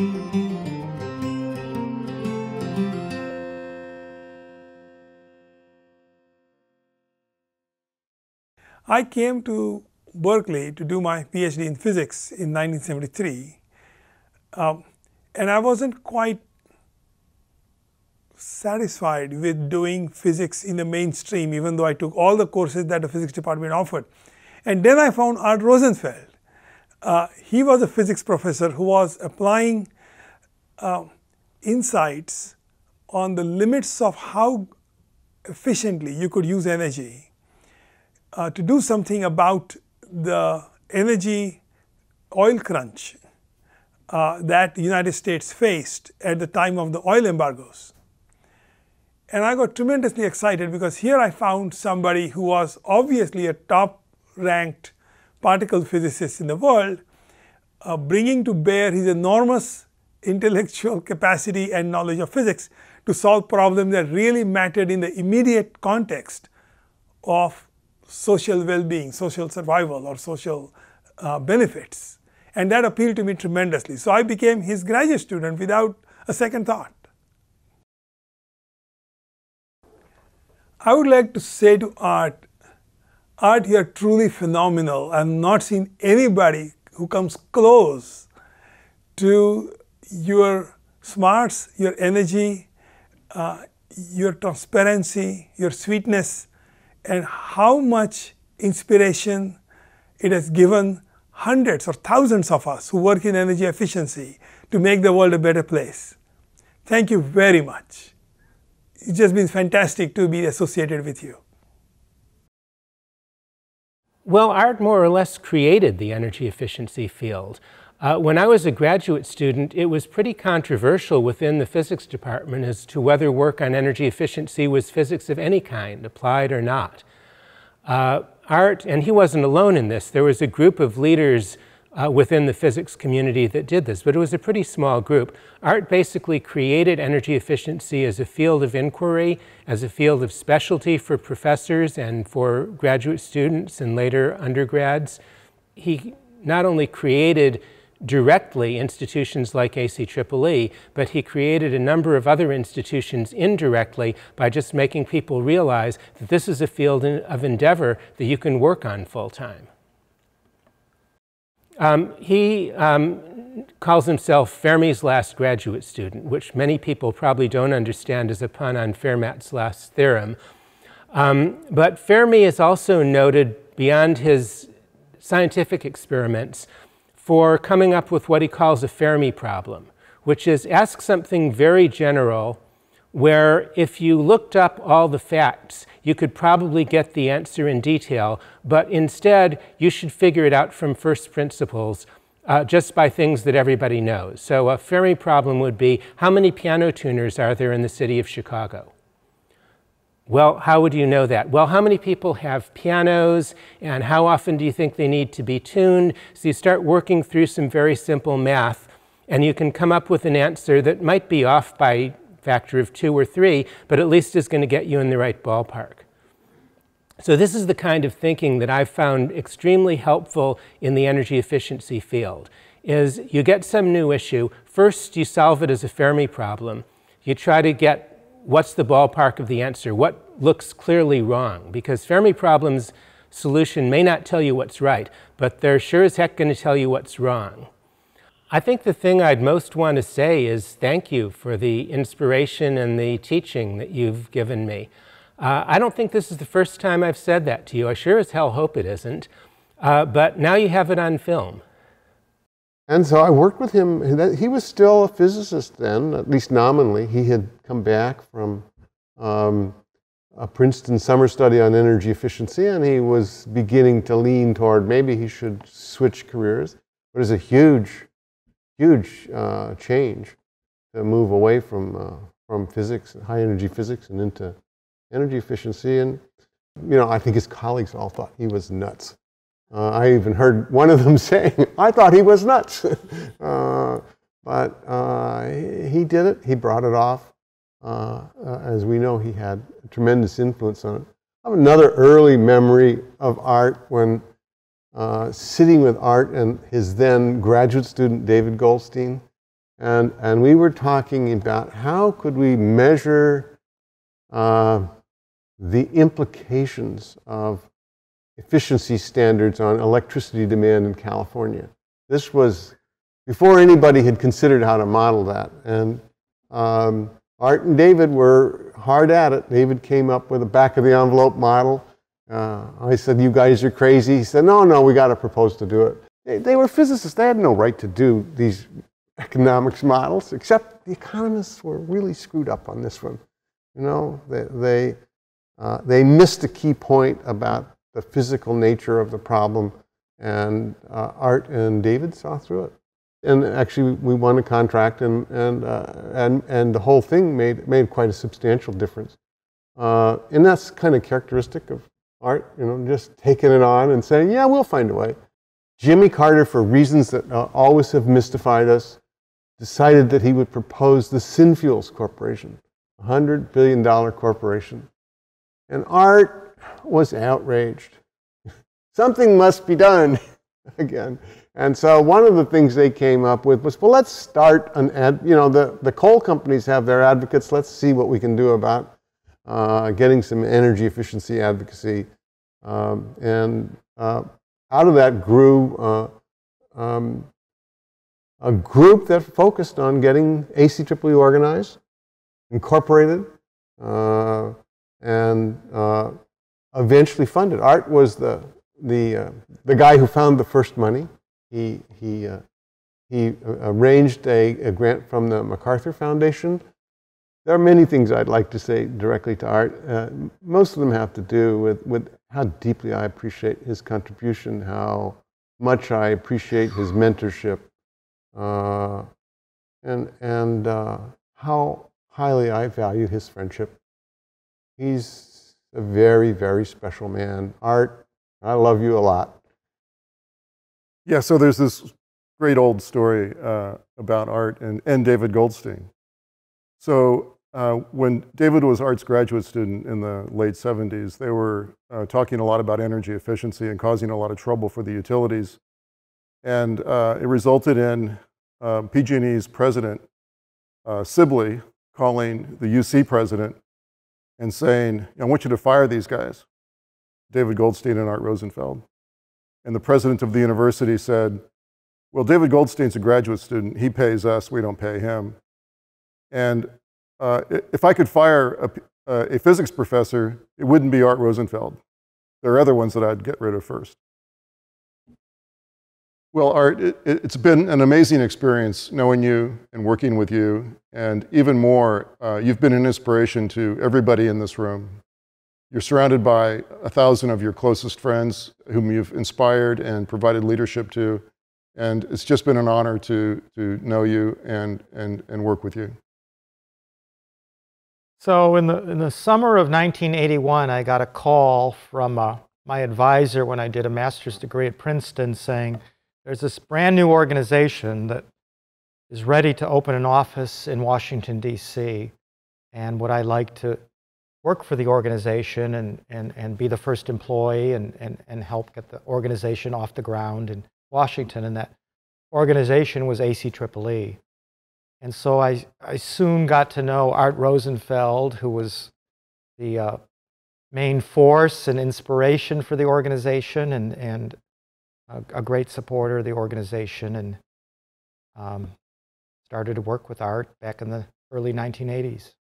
I came to Berkeley to do my PhD in physics in 1973, and I wasn't quite satisfied with doing physics in the mainstream, even though I took all the courses that the physics department offered. And then I found Art Rosenfeld. He was a physics professor who was applying insights on the limits of how efficiently you could use energy to do something about the energy oil crunch that the United States faced at the time of the oil embargoes. And I got tremendously excited because here I found somebody who was obviously a top-ranked particle physicist in the world, bringing to bear his enormous intellectual capacity and knowledge of physics to solve problems that really mattered in the immediate context of social well-being, social survival, or social benefits. And that appealed to me tremendously. So I became his graduate student without a second thought. I would like to say to Art, Art, you are truly phenomenal. I have not seen anybody who comes close to your smarts, your energy, your transparency, your sweetness, and how much inspiration it has given hundreds or thousands of us who work in energy efficiency to make the world a better place. Thank you very much. It's just been fantastic to be associated with you. Well, Art more or less created the energy efficiency field. When I was a graduate student, it was pretty controversial within the physics department as to whether work on energy efficiency was physics of any kind, applied or not. Art, and he wasn't alone in this, there was a group of leaders within the physics community that did this, but it was a pretty small group. Art basically created energy efficiency as a field of inquiry, as a field of specialty for professors and for graduate students and later undergrads. He not only created directly institutions like ACEEE, but he created a number of other institutions indirectly by just making people realize that this is a field of endeavor that you can work on full-time. He calls himself Fermi's last graduate student, which many people probably don't understand as a pun on Fermat's last theorem. But Fermi is also noted beyond his scientific experiments for coming up with what he calls a Fermi problem, which is ask something very general where if you looked up all the facts, you could probably get the answer in detail, but instead you should figure it out from first principles just by things that everybody knows. So a Fermi problem would be, how many piano tuners are there in the city of Chicago? Well, how would you know that? Well, how many people have pianos, and how often do you think they need to be tuned? So you start working through some very simple math, and you can come up with an answer that might be off by a factor of 2 or 3, but at least is going to get you in the right ballpark. So this is the kind of thinking that I've found extremely helpful in the energy efficiency field, is you get some new issue. First, you solve it as a Fermi problem. You try to get what's the ballpark of the answer? What looks clearly wrong? Because Fermi problems solution may not tell you what's right, but they're sure as heck going to tell you what's wrong. I think the thing I'd most want to say is thank you for the inspiration and the teaching that you've given me. I don't think this is the first time I've said that to you. I sure as hell hope it isn't. But now you have it on film. And so I worked with him. He was still a physicist then, at least nominally. He had come back from a Princeton summer study on energy efficiency, and he was beginning to lean toward maybe he should switch careers. But it's a huge, huge change to move away from physics, high energy physics, and into energy efficiency. And I think his colleagues all thought he was nuts. I even heard one of them saying, I thought he was nuts. But he did it. He brought it off. As we know, he had a tremendous influence on it. I have another early memory of Art when sitting with Art and his then graduate student, David Goldstein. And we were talking about how could we measure the implications of efficiency standards on electricity demand in California. This was before anybody had considered how to model that. And Art and David were hard at it. David came up with a back-of-the-envelope model. I said, you guys are crazy. He said, no, we got to propose to do it. They were physicists. They had no right to do these economics models, except the economists were really screwed up on this one. You know, they missed a key point about the physical nature of the problem, and Art and David saw through it. And actually, we won a contract, and the whole thing made quite a substantial difference. And that's kind of characteristic of Art, you know, just taking it on and saying, yeah, we'll find a way. Jimmy Carter, for reasons that always have mystified us, decided that he would propose the Synfuels Corporation, a $100 billion corporation. And Art was outraged. Something must be done again. And so one of the things they came up with was, well, let's start an you know, the coal companies have their advocates. Let's see what we can do about getting some energy efficiency advocacy. And out of that grew a group that focused on getting ACEEE organized, incorporated, and eventually funded. Art was the guy who found the first money. He arranged a grant from the MacArthur Foundation. There are many things I'd like to say directly to Art. Most of them have to do with how deeply I appreciate his contribution, how much I appreciate his mentorship, and how highly I value his friendship. He's a very, very special man. Art, I love you a lot. Yeah, so there's this great old story about Art and David Goldstein. So when David was Art's graduate student in the late 70s, they were talking a lot about energy efficiency and causing a lot of trouble for the utilities. And it resulted in PG&E's president, Sibley, calling the UC president and saying, I want you to fire these guys, David Goldstein and Art Rosenfeld. And the president of the university said, well, David Goldstein's a graduate student. He pays us. We don't pay him. And if I could fire a physics professor, it wouldn't be Art Rosenfeld. There are other ones that I'd get rid of first. Well, Art, it's been an amazing experience knowing you and working with you. And even more, you've been an inspiration to everybody in this room. You're surrounded by 1,000 of your closest friends whom you've inspired and provided leadership to. And it's just been an honor to know you and work with you. So in the summer of 1981, I got a call from my advisor when I did a master's degree at Princeton saying, there's this brand new organization that is ready to open an office in Washington, D.C. And would I like to work for the organization and be the first employee and help get the organization off the ground in Washington. And that organization was ACEEE. And so I soon got to know Art Rosenfeld, who was the main force and inspiration for the organization and a great supporter of the organization, and started to work with Art back in the early 1980s.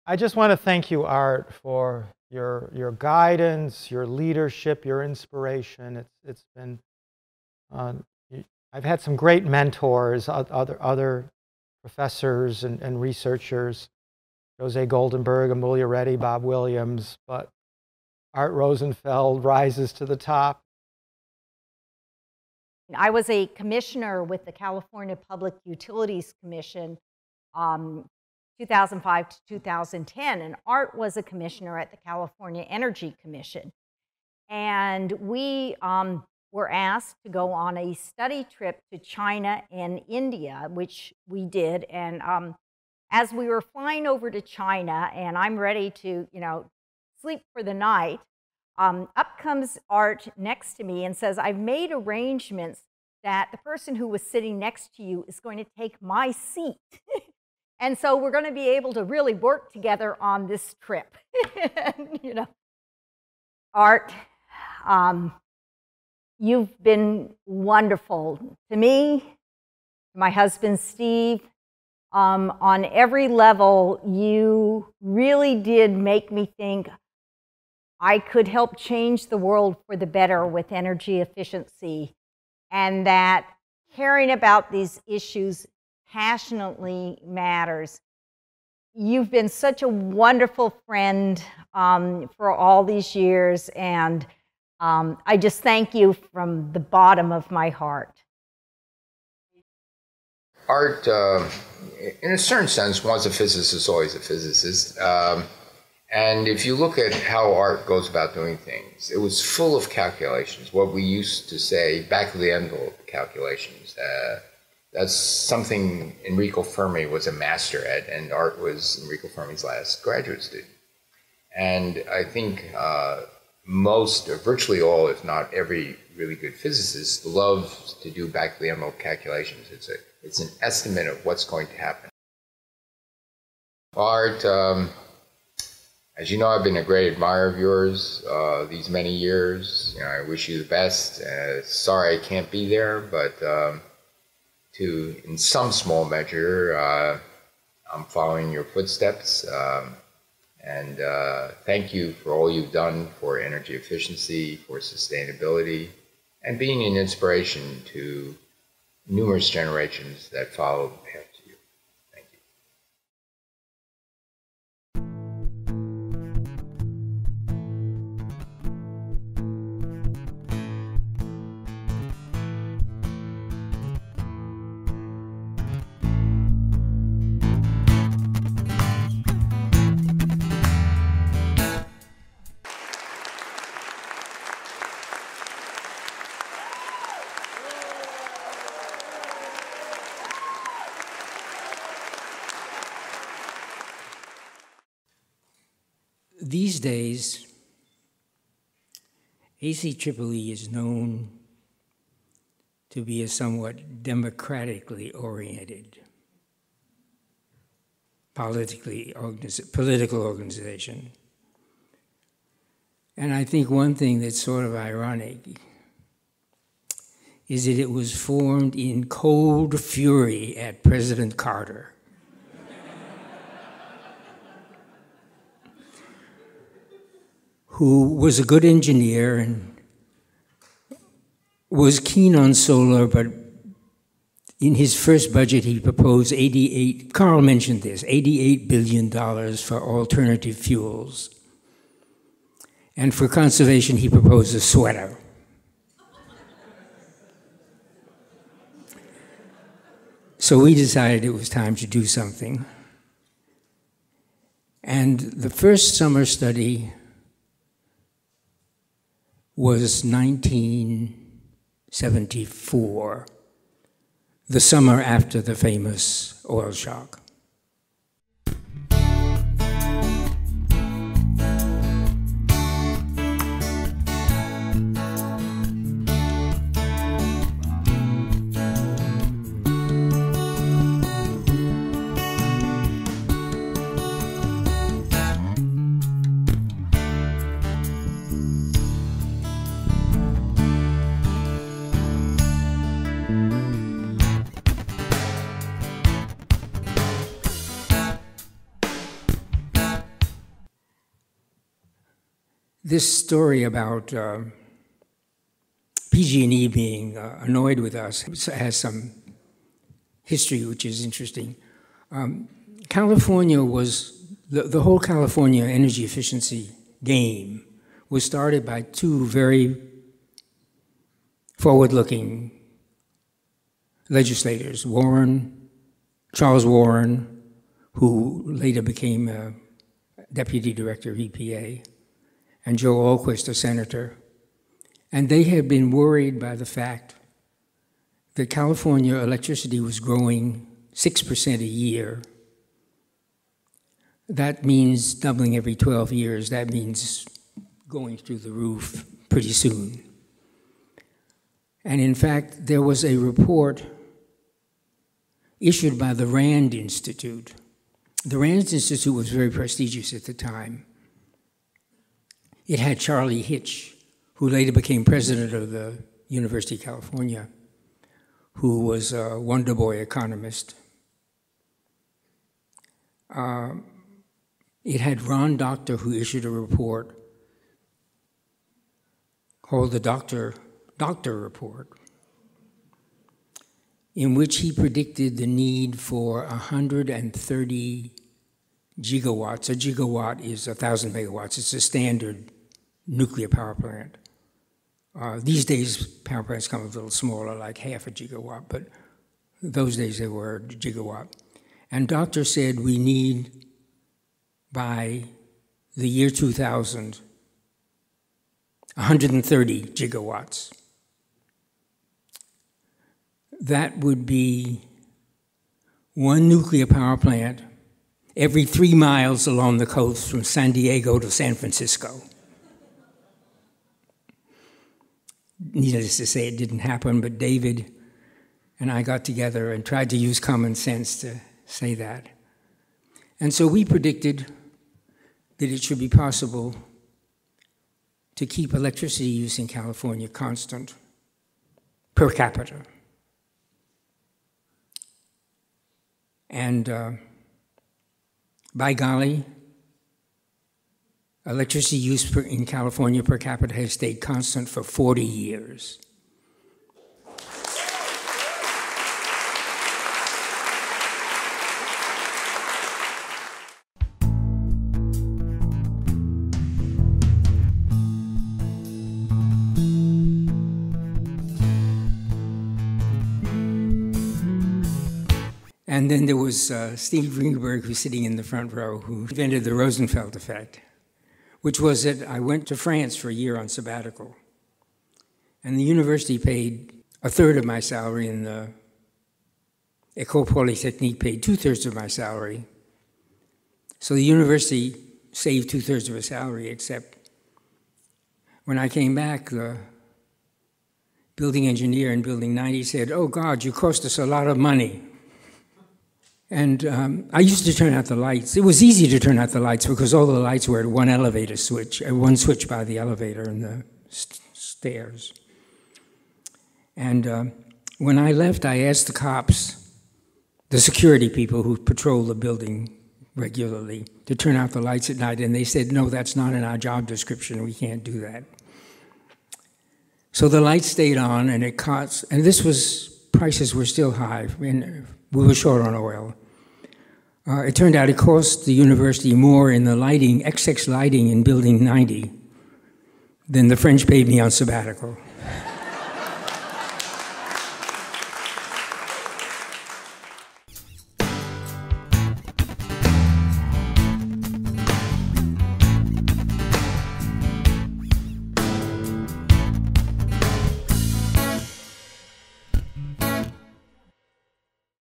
I just want to thank you, Art, for your guidance, your leadership, your inspiration. It's been, I've had some great mentors, other professors and researchers, Jose Goldenberg, Amelia Reddy, Bob Williams, but Art Rosenfeld rises to the top. I was a commissioner with the California Public Utilities Commission 2005 to 2010, and Art was a commissioner at the California Energy Commission. And we were asked to go on a study trip to China and India, which we did. And as we were flying over to China, and I'm ready to, sleep for the night, up comes Art next to me and says, I've made arrangements that the person who was sitting next to you is going to take my seat. And so we're going to be able to really work together on this trip. You know, Art, you've been wonderful to me, my husband Steve. On every level, you really did make me think I could help change the world for the better with energy efficiency, and that caring about these issues passionately matters. You've been such a wonderful friend for all these years, and I just thank you from the bottom of my heart. Art, in a certain sense, once a physicist is always a physicist. And if you look at how Art goes about doing things, it was full of calculations, what we used to say back of the envelope calculations. That's something Enrico Fermi was a master at, and Art was Enrico Fermi's last graduate student. And I think most, or virtually all, if not every really good physicist loves to do back of the envelope calculations. It's an estimate of what's going to happen. Art, as you know, I've been a great admirer of yours these many years. You know, I wish you the best. Sorry I can't be there, but in some small measure, I'm following your footsteps. And thank you for all you've done for energy efficiency, for sustainability, and being an inspiration to numerous generations that followed after you. Thank you. These days, ACEEE is known to be a somewhat democratically oriented political organization. And I think one thing that's sort of ironic is that it was formed in cold fury at President Carter. Who was a good engineer and was keen on solar, but in his first budget he proposed Carl mentioned this, $88 billion for alternative fuels. And for conservation he proposed a sweater. So we decided it was time to do something. And the first summer study was 1974, the summer after the famous oil shock. This story about PG&E being annoyed with us has some history which is interesting. California was, the whole California energy efficiency game was started by two very forward-looking legislators, Charles Warren, who later became deputy director of EPA, and Joe Alquist, a senator. And they had been worried by the fact that California electricity was growing 6% a year. That means doubling every 12 years. That means going through the roof pretty soon. And in fact, there was a report issued by the Rand Institute. The Rand Institute was very prestigious at the time. It had Charlie Hitch, who later became president of the University of California, who was a wonder boy economist. It had Ron Doctor, who issued a report called the Doctor Report, in which he predicted the need for 130 gigawatts. A gigawatt is 1,000 megawatts. It's a standard nuclear power plant. These days, power plants come a little smaller, like half a gigawatt, but those days they were a gigawatt. And Doctor said we need, by the year 2000, 130 gigawatts. That would be one nuclear power plant every 3 miles along the coast from San Diego to San Francisco. Needless to say, it didn't happen, but David and I got together and tried to use common sense to say that. And so we predicted that it should be possible to keep electricity use in California constant per capita. And by golly, electricity use in California per capita has stayed constant for 40 years. And then there was Steve Greenberg, who's sitting in the front row, who invented the Rosenfeld effect, which was that I went to France for a year on sabbatical. And the university paid a third of my salary, and the École Polytechnique paid 2/3 of my salary. So the university saved 2/3 of a salary, except when I came back, the building engineer in Building 90 said, "Oh God, you cost us a lot of money." And I used to turn out the lights. It was easy to turn out the lights because all the lights were at one elevator switch, one switch by the elevator and the stairs. And when I left, I asked the cops, the security people who patrol the building regularly, to turn out the lights at night, and they said, "No, that's not in our job description. We can't do that." So the lights stayed on, and it cost, and prices were still high, and we were short on oil. It turned out it cost the university more in the lighting, XX lighting in Building 90, than the French paid me on sabbatical.